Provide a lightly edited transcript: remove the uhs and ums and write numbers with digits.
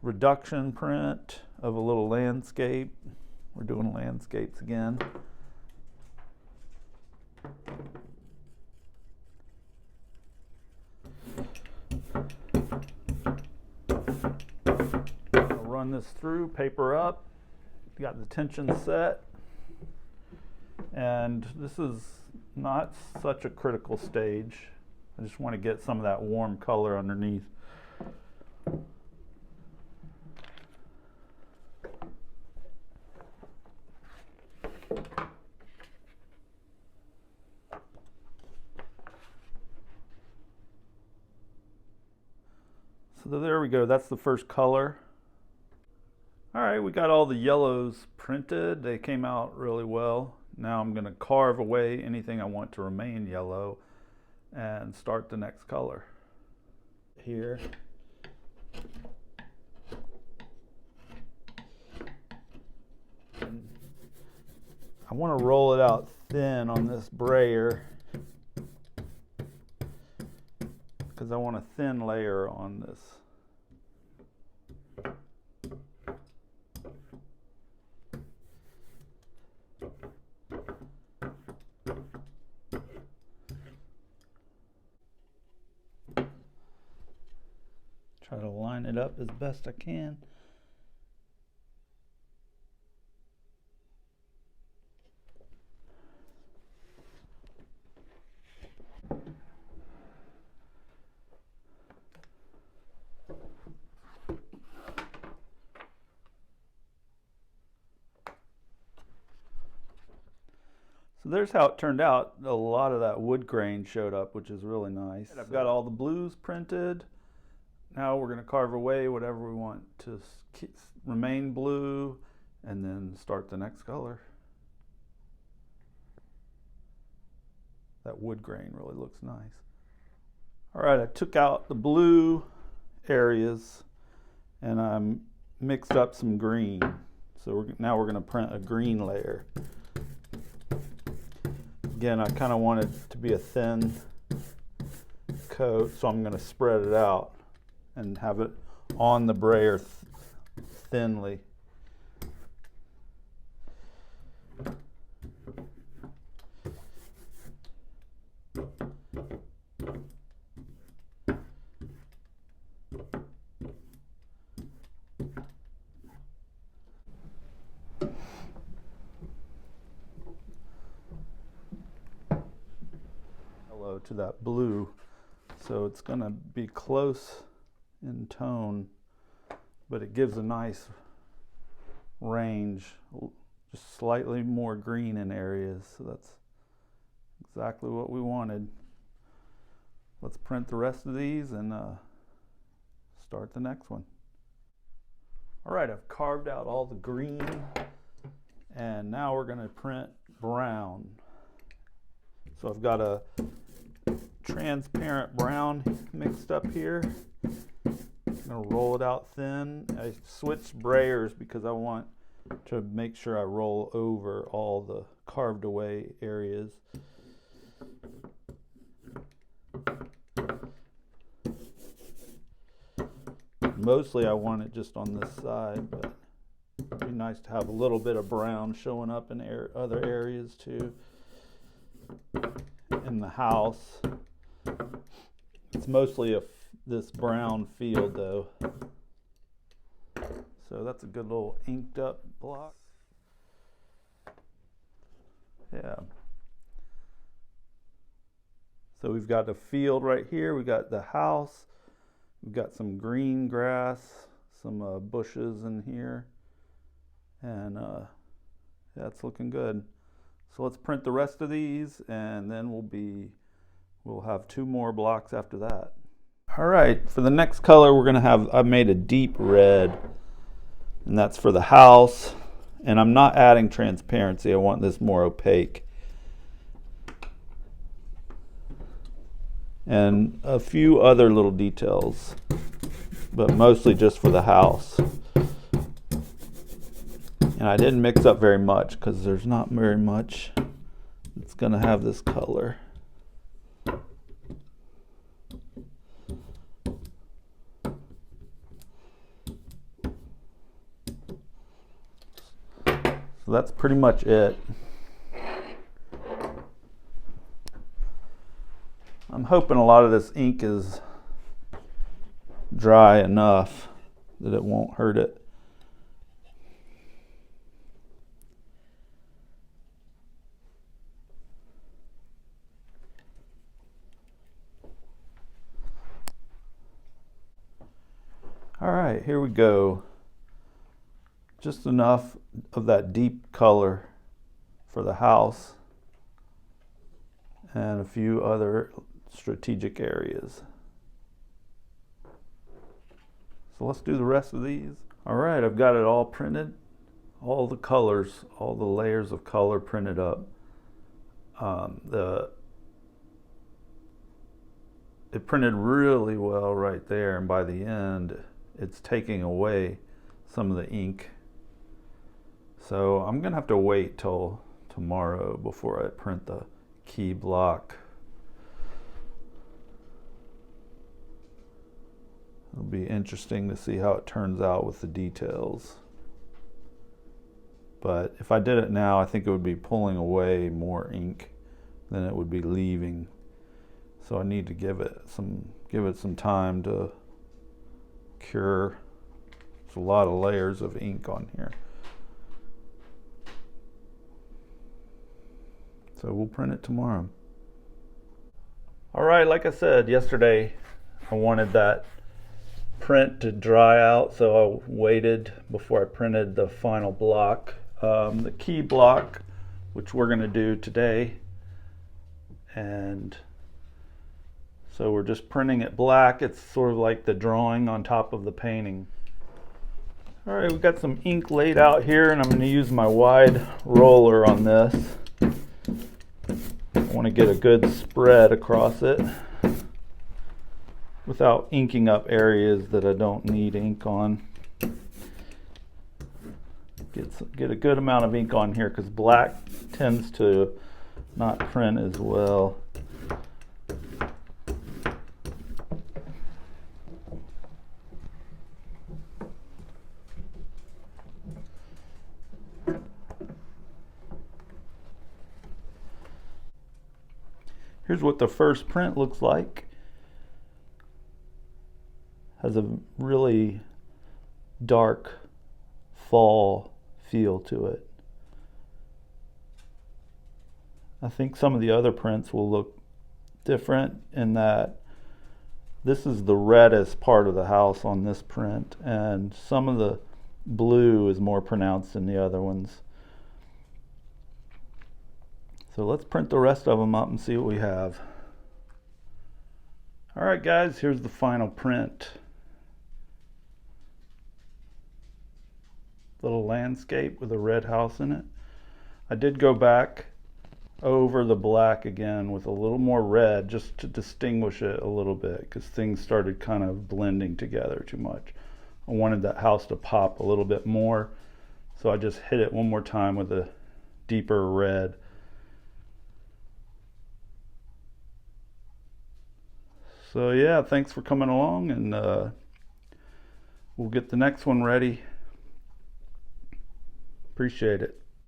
reduction print of a little landscape. We're doing landscapes again. I'll run this through, paper up, got the tension set, and this is not such a critical stage. I just want to get some of that warm color underneath. So there we go, that's the first color. All right, we got all the yellows printed. They came out really well. Now I'm going to carve away anything I want to remain yellow and start the next color. Here. I want to roll it out thin on this brayer because I want a thin layer on this. Try to line it up as best I can. So there's how it turned out. A lot of that wood grain showed up, which is really nice. I've got all the blues printed. Now we're going to carve away whatever we want to remain blue and then start the next color. That wood grain really looks nice. All right, I took out the blue areas and I mixed up some green. So now we're going to print a green layer. Again, I kind of want it to be a thin coat, so I'm going to spread it out and have it on the brayer thinly. Hello to that blue, so it's going to be close in tone, but it gives a nice range, just slightly more green in areas, so that's exactly what we wanted. Let's print the rest of these and start the next one. All right, I've carved out all the green and now we're going to print brown. So I've got a transparent brown mixed up here. I'm going to roll it out thin. I switched brayers because I want to make sure I roll over all the carved away areas. Mostly I want it just on this side, but it'd be nice to have a little bit of brown showing up in other areas too. In the house, it's mostly this brown field though, so that's a good little inked up block. Yeah, so we've got the field right here, we got the house, we've got some green grass, some bushes in here, and yeah, it's looking good. So let's print the rest of these and then we'll have 2 more blocks after that. All right, for the next color we're going to have, I made a deep red, and that's for the house, and I'm not adding transparency. I want this more opaque. And a few other little details, but mostly just for the house. And I didn't mix up very much because there's not very much that's going to have this color. So that's pretty much it. I'm hoping a lot of this ink is dry enough that it won't hurt it. All right, here we go. Just enough of that deep color for the house and a few other strategic areas. So let's do the rest of these. All right, I've got it all printed, all the colors, all the layers of color printed up. It printed really well right there, and by the end it's taking away some of the ink. So I'm gonna have to wait till tomorrow before I print the key block. It'll be interesting to see how it turns out with the details. But if I did it now, I think it would be pulling away more ink than it would be leaving. So I need to give it some time to cure. There's a lot of layers of ink on here. So we'll print it tomorrow. All right, like I said yesterday, I wanted that print to dry out, so I waited before I printed the final block. The key block, which we're gonna do today. And so we're just printing it black. It's sort of like the drawing on top of the painting. All right, we've got some ink laid out here, and I'm gonna use my wide roller on this. I want to get a good spread across it without inking up areas that I don't need ink on. Get a good amount of ink on here because black tends to not print as well. Here's what the first print looks like. Has a really dark fall feel to it. I think some of the other prints will look different in that this is the reddest part of the house on this print, and some of the blue is more pronounced than the other ones. So let's print the rest of them up and see what we have. All right, guys, here's the final print. Little landscape with a red house in it. I did go back over the black again with a little more red just to distinguish it a little bit because things started kind of blending together too much. I wanted that house to pop a little bit more, so I just hit it one more time with a deeper red. So yeah, thanks for coming along, and we'll get the next one ready. Appreciate it.